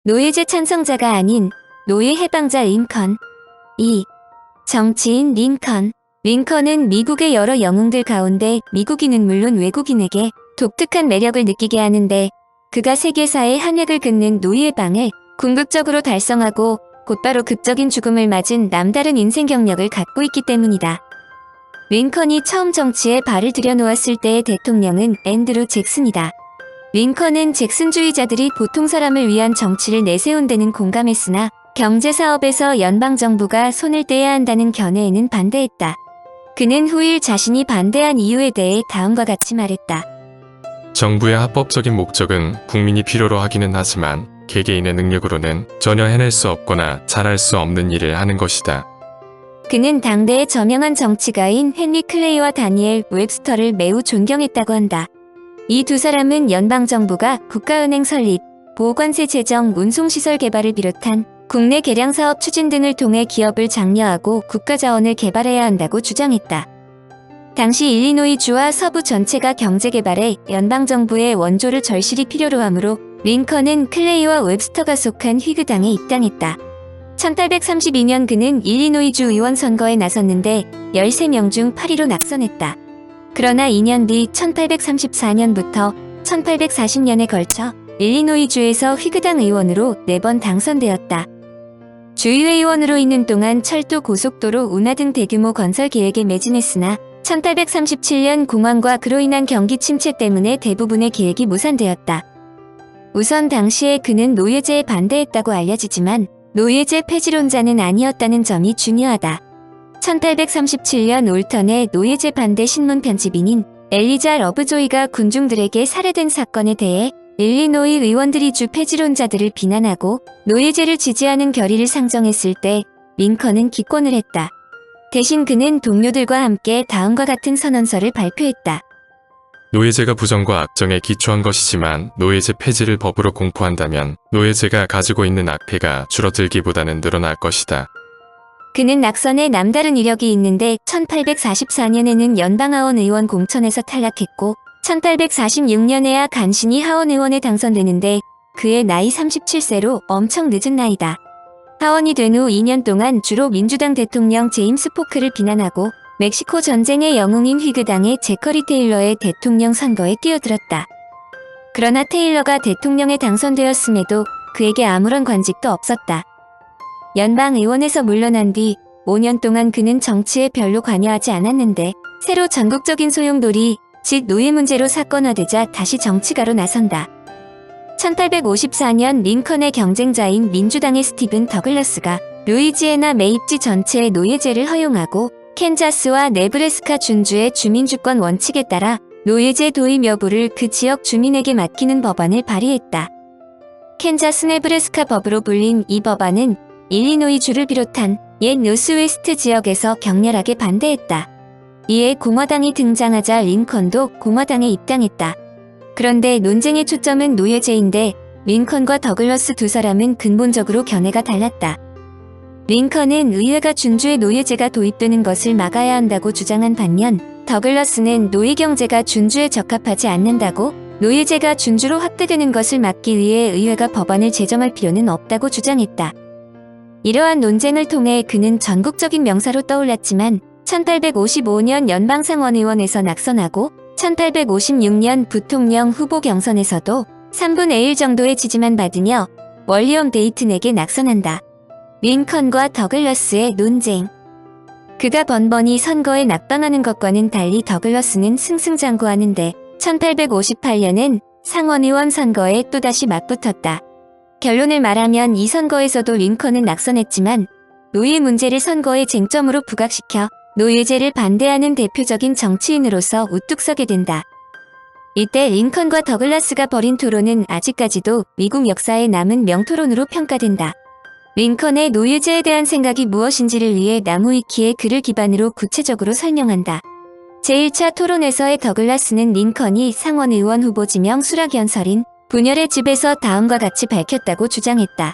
노예제 찬성자가 아닌 노예 해방자 링컨. 2. 정치인 링컨. 링컨은 미국의 여러 영웅들 가운데 미국인은 물론 외국인에게 독특한 매력을 느끼게 하는데, 그가 세계사의 한 획을 긋는 노예 해방을 궁극적으로 달성하고 곧바로 극적인 죽음을 맞은 남다른 인생 경력을 갖고 있기 때문이다. 링컨이 처음 정치에 발을 들여놓았을 때의 대통령은 앤드루 잭슨이다. 링컨은 잭슨주의자들이 보통 사람을 위한 정치를 내세운 데는 공감했으나 경제사업에서 연방정부가 손을 떼야 한다는 견해에는 반대했다. 그는 후일 자신이 반대한 이유에 대해 다음과 같이 말했다. 정부의 합법적인 목적은 국민이 필요로 하기는 하지만 개개인의 능력으로는 전혀 해낼 수 없거나 잘할 수 없는 일을 하는 것이다. 그는 당대의 저명한 정치가인 헨리 클레이와 다니엘 웹스터를 매우 존경했다고 한다. 이 두 사람은 연방정부가 국가은행 설립, 보호관세 제정, 운송시설 개발을 비롯한 국내 개량사업 추진 등을 통해 기업을 장려하고 국가자원을 개발해야 한다고 주장했다. 당시 일리노이주와 서부 전체가 경제개발에 연방정부의 원조를 절실히 필요로 하므로 링컨은 클레이와 웹스터가 속한 휘그당에 입당했다. 1832년 그는 일리노이주 의원 선거에 나섰는데 13명 중 8위로 낙선했다. 그러나 2년 뒤 1834년부터 1840년에 걸쳐 일리노이주에서 휘그당 의원으로 4번 당선되었다. 주의회 의원으로 있는 동안 철도, 고속도로, 운하 등 대규모 건설 계획에 매진했으나 1837년 공황과 그로 인한 경기 침체 때문에 대부분의 계획이 무산되었다. 우선 당시에 그는 노예제에 반대했다고 알려지지만 노예제 폐지론자는 아니었다는 점이 중요하다. 1837년 올턴의 노예제 반대 신문 편집인인 엘리자 러브조이가 군중들에게 살해된 사건에 대해 일리노이 의원들이 주 폐지론자들을 비난하고 노예제를 지지하는 결의를 상정했을 때 링컨은 기권을 했다. 대신 그는 동료들과 함께 다음과 같은 선언서를 발표했다. 노예제가 부정과 악정에 기초한 것이지만 노예제 폐지를 법으로 공포한다면 노예제가 가지고 있는 악폐가 줄어들기보다는 늘어날 것이다. 그는 낙선에 남다른 이력이 있는데 1844년에는 연방하원 의원 공천에서 탈락했고 1846년에야 간신히 하원 의원에 당선되는데 그의 나이 37세로 엄청 늦은 나이다. 하원이 된 후 2년 동안 주로 민주당 대통령 제임스 포크를 비난하고 멕시코 전쟁의 영웅인 휘그당의 제커리 테일러의 대통령 선거에 뛰어들었다. 그러나 테일러가 대통령에 당선되었음에도 그에게 아무런 관직도 없었다. 연방의원에서 물러난 뒤 5년 동안 그는 정치에 별로 관여하지 않았는데 새로 전국적인 소용돌이, 즉 노예 문제로 사건화되자 다시 정치가로 나선다. 1854년 링컨의 경쟁자인 민주당의 스티븐 더글러스가 루이지애나 매입지 전체의 노예제를 허용하고 캔자스와 네브래스카 준주의 주민주권 원칙에 따라 노예제 도입 여부를 그 지역 주민에게 맡기는 법안을 발의했다. 캔자스 네브래스카 법으로 불린 이 법안은 일리노이주를 비롯한 옛 노스웨스트 지역에서 격렬하게 반대했다. 이에 공화당이 등장하자 링컨도 공화당에 입당했다. 그런데 논쟁의 초점은 노예제인데 링컨과 더글러스 두 사람은 근본적으로 견해가 달랐다. 링컨은 의회가 준주의 노예제가 도입되는 것을 막아야 한다고 주장한 반면 더글러스는 노예경제가 준주에 적합하지 않는다고, 노예제가 준주로 확대되는 것을 막기 위해 의회가 법안을 제정할 필요는 없다고 주장했다. 이러한 논쟁을 통해 그는 전국적인 명사로 떠올랐지만 1855년 연방상원의원에서 낙선하고 1856년 부통령 후보 경선에서도 3분의 1 정도의 지지만 받으며 월리엄 데이튼에게 낙선한다. 링컨과 더글러스의 논쟁. 그가 번번이 선거에 낙방하는 것과는 달리 더글러스는 승승장구하는데 1858년엔 상원의원 선거에 또다시 맞붙었다. 결론을 말하면 이 선거에서도 링컨은 낙선했지만 노예 문제를 선거의 쟁점으로 부각시켜 노예제를 반대하는 대표적인 정치인으로서 우뚝 서게 된다. 이때 링컨과 더글라스가 벌인 토론은 아직까지도 미국 역사에 남은 명토론으로 평가된다. 링컨의 노예제에 대한 생각이 무엇인지를 위해 나무위키의 글을 기반으로 구체적으로 설명한다. 제1차 토론에서의 더글라스는 링컨이 상원의원 후보 지명 수락 연설인 분열의 집에서 다음과 같이 밝혔다고 주장했다.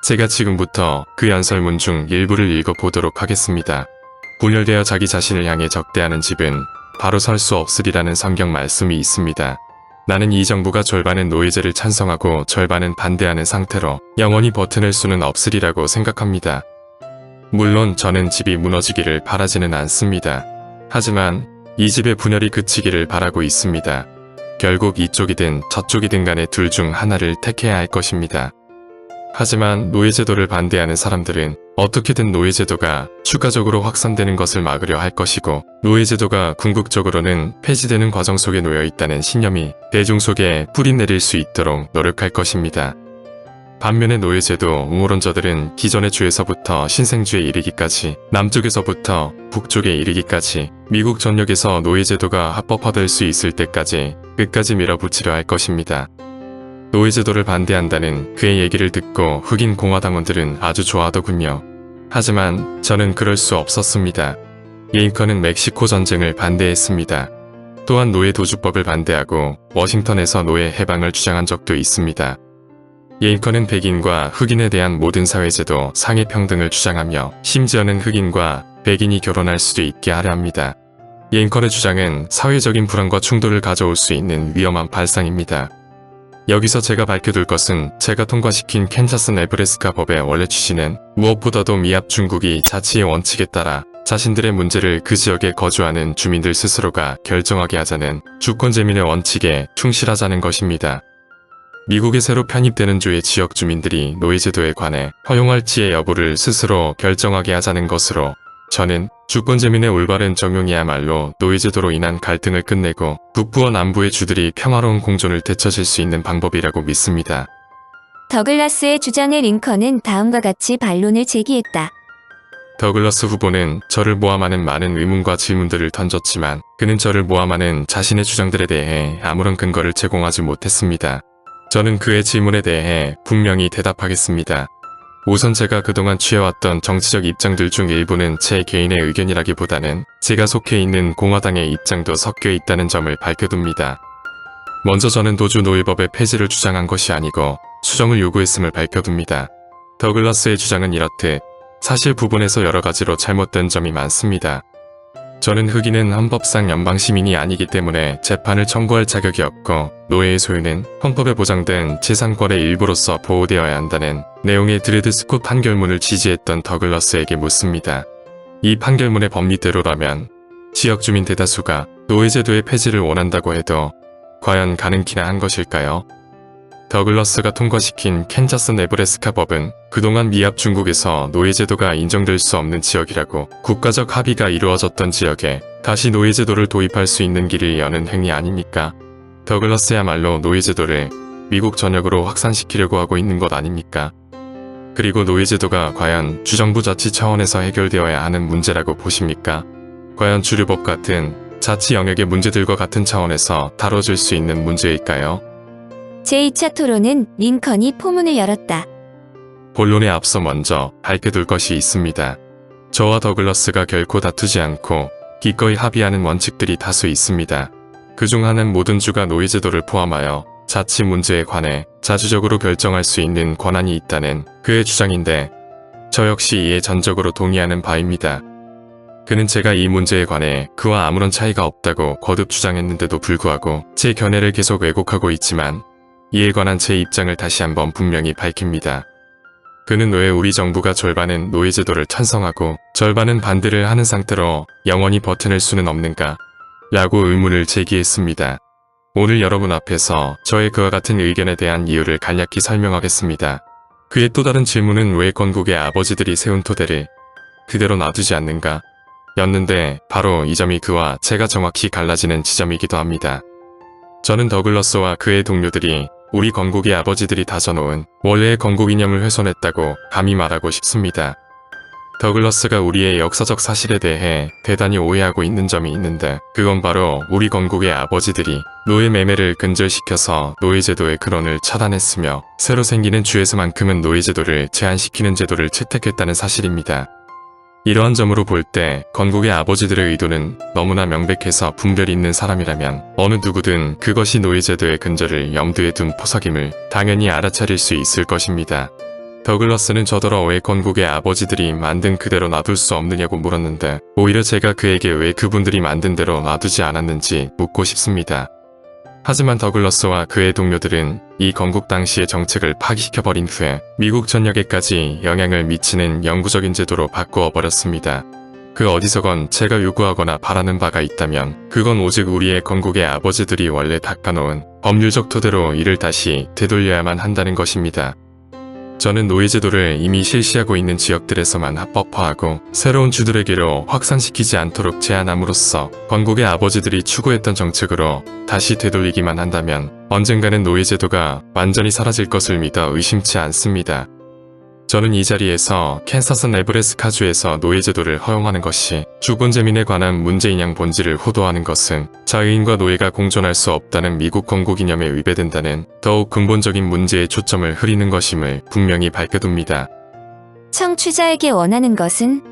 제가 지금부터 그 연설문 중 일부를 읽어보도록 하겠습니다. 분열되어 자기 자신을 향해 적대하는 집은 바로 설 수 없으리라는 성경 말씀이 있습니다. 나는 이 정부가 절반은 노예제를 찬성하고 절반은 반대하는 상태로 영원히 버텨낼 수는 없으리라고 생각합니다. 물론 저는 집이 무너지기를 바라지는 않습니다. 하지만 이 집의 분열이 그치기를 바라고 있습니다. 결국 이쪽이든 저쪽이든 간에 둘 중 하나를 택해야 할 것입니다. 하지만 노예제도를 반대하는 사람들은 어떻게든 노예제도가 추가적으로 확산되는 것을 막으려 할 것이고, 노예제도가 궁극적으로는 폐지되는 과정 속에 놓여 있다는 신념이 대중 속에 뿌리 내릴 수 있도록 노력할 것입니다. 반면에 노예제도 우호론자들은 기존의 주에서부터 신생주에 이르기까지, 남쪽에서부터 북쪽에 이르기까지, 미국 전역에서 노예제도가 합법화될 수 있을 때까지 끝까지 밀어붙이려 할 것입니다. 노예제도를 반대한다는 그의 얘기를 듣고 흑인 공화당원들은 아주 좋아하더군요. 하지만 저는 그럴 수 없었습니다. 링컨은 멕시코 전쟁을 반대했습니다. 또한 노예 도주법을 반대하고 워싱턴에서 노예 해방을 주장한 적도 있습니다. 링컨은 백인과 흑인에 대한 모든 사회제도 상해평등을 주장하며 심지어는 흑인과 백인이 결혼할 수도 있게 하려 합니다. 링컨의 주장은 사회적인 불안과 충돌을 가져올 수 있는 위험한 발상입니다. 여기서 제가 밝혀둘 것은, 제가 통과시킨 캔자스 네브래스카 법의 원래 취지는 무엇보다도 미합 중국이 자치의 원칙에 따라 자신들의 문제를 그 지역에 거주하는 주민들 스스로가 결정하게 하자는 주권제민의 원칙에 충실하자는 것입니다. 미국에 새로 편입되는 주의 지역 주민들이 노예제도에 관해 허용할지의 여부를 스스로 결정하게 하자는 것으로, 저는 주권제민의 올바른 적용이야말로 노예제도로 인한 갈등을 끝내고 북부와 남부의 주들이 평화로운 공존을 되찾을 수 있는 방법이라고 믿습니다. 더글라스의 주장에 링컨은 다음과 같이 반론을 제기했다. 더글라스 후보는 저를 모함하는 많은 의문과 질문들을 던졌지만 그는 저를 모함하는 자신의 주장들에 대해 아무런 근거를 제공하지 못했습니다. 저는 그의 질문에 대해 분명히 대답하겠습니다. 우선 제가 그동안 취해왔던 정치적 입장들 중 일부는 제 개인의 의견이라기보다는 제가 속해 있는 공화당의 입장도 섞여 있다는 점을 밝혀둡니다. 먼저 저는 도주 노예법의 폐지를 주장한 것이 아니고 수정을 요구했음을 밝혀둡니다. 더글라스의 주장은 이렇듯 사실 부분에서 여러 가지로 잘못된 점이 많습니다. 저는 흑인은 헌법상 연방시민이 아니기 때문에 재판을 청구할 자격이 없고, 노예의 소유는 헌법에 보장된 재산권의 일부로서 보호되어야 한다는 내용의 드레드 스콧 판결문을 지지했던 더글라스에게 묻습니다. 이 판결문의 법리대로라면 지역 주민 대다수가 노예제도의 폐지를 원한다고 해도 과연 가능키나 한 것일까요? 더글라스가 통과시킨 캔자스 네브래스카 법은 그동안 미합 중국에서 노예제도가 인정될 수 없는 지역이라고 국가적 합의가 이루어졌던 지역에 다시 노예제도를 도입할 수 있는 길을 여는 행위 아닙니까? 더글라스야말로 노예제도를 미국 전역으로 확산시키려고 하고 있는 것 아닙니까? 그리고 노예제도가 과연 주정부 자치 차원에서 해결되어야 하는 문제라고 보십니까? 과연 주류법 같은 자치 영역의 문제들과 같은 차원에서 다뤄질 수 있는 문제일까요? 제2차 토론은 링컨이 포문을 열었다. 본론에 앞서 먼저 밝혀둘 것이 있습니다. 저와 더글라스가 결코 다투지 않고 기꺼이 합의하는 원칙들이 다수 있습니다. 그중 하나는 모든 주가 노예제도를 포함하여 자치 문제에 관해 자주적으로 결정할 수 있는 권한이 있다는 그의 주장인데, 저 역시 이에 전적으로 동의하는 바입니다. 그는 제가 이 문제에 관해 그와 아무런 차이가 없다고 거듭 주장했는데도 불구하고 제 견해를 계속 왜곡하고 있지만, 이에 관한 제 입장을 다시 한번 분명히 밝힙니다. 그는 왜 우리 정부가 절반은 노예제도를 찬성하고 절반은 반대를 하는 상태로 영원히 버텨낼 수는 없는가? 라고 의문을 제기했습니다. 오늘 여러분 앞에서 저의 그와 같은 의견에 대한 이유를 간략히 설명하겠습니다. 그의 또 다른 질문은 왜 건국의 아버지들이 세운 토대를 그대로 놔두지 않는가? 였는데, 바로 이 점이 그와 제가 정확히 갈라지는 지점이기도 합니다. 저는 더글라스와 그의 동료들이 우리 건국의 아버지들이 다져놓은 원래의 건국 이념을 훼손했다고 감히 말하고 싶습니다. 더글라스가 우리의 역사적 사실에 대해 대단히 오해하고 있는 점이 있는데, 그건 바로 우리 건국의 아버지들이 노예 매매를 근절시켜서 노예제도의 근원을 차단했으며 새로 생기는 주에서만큼은 노예제도를 제한시키는 제도를 채택했다는 사실입니다. 이러한 점으로 볼 때 건국의 아버지들의 의도는 너무나 명백해서 분별이 있는 사람이라면 어느 누구든 그것이 노예제도의 근절을 염두에 둔 포석임을 당연히 알아차릴 수 있을 것입니다. 더글라스는 저더러 왜 건국의 아버지들이 만든 그대로 놔둘 수 없느냐고 물었는데, 오히려 제가 그에게 왜 그분들이 만든 대로 놔두지 않았는지 묻고 싶습니다. 하지만 더글러스와 그의 동료들은 이 건국 당시의 정책을 파기시켜버린 후에 미국 전역에까지 영향을 미치는 영구적인 제도로 바꾸어 버렸습니다. 그 어디서건 제가 요구하거나 바라는 바가 있다면 그건 오직 우리의 건국의 아버지들이 원래 닦아놓은 법률적 토대로 이를 다시 되돌려야만 한다는 것입니다. 저는 노예제도를 이미 실시하고 있는 지역들에서만 합법화하고 새로운 주들에게로 확산시키지 않도록 제한함으로써 건국의 아버지들이 추구했던 정책으로 다시 되돌리기만 한다면 언젠가는 노예제도가 완전히 사라질 것을 믿어 의심치 않습니다. 저는 이 자리에서 캔사스 네브래스카주에서 노예제도를 허용하는 것이 주권재민에 관한 문제인 양 본질을 호도하는 것은 자유인과 노예가 공존할 수 없다는 미국 건국 이념에 위배된다는 더욱 근본적인 문제에 초점을 흐리는 것임을 분명히 밝혀둡니다. 청취자에게 원하는 것은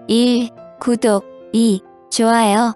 1. 구독 2. 좋아요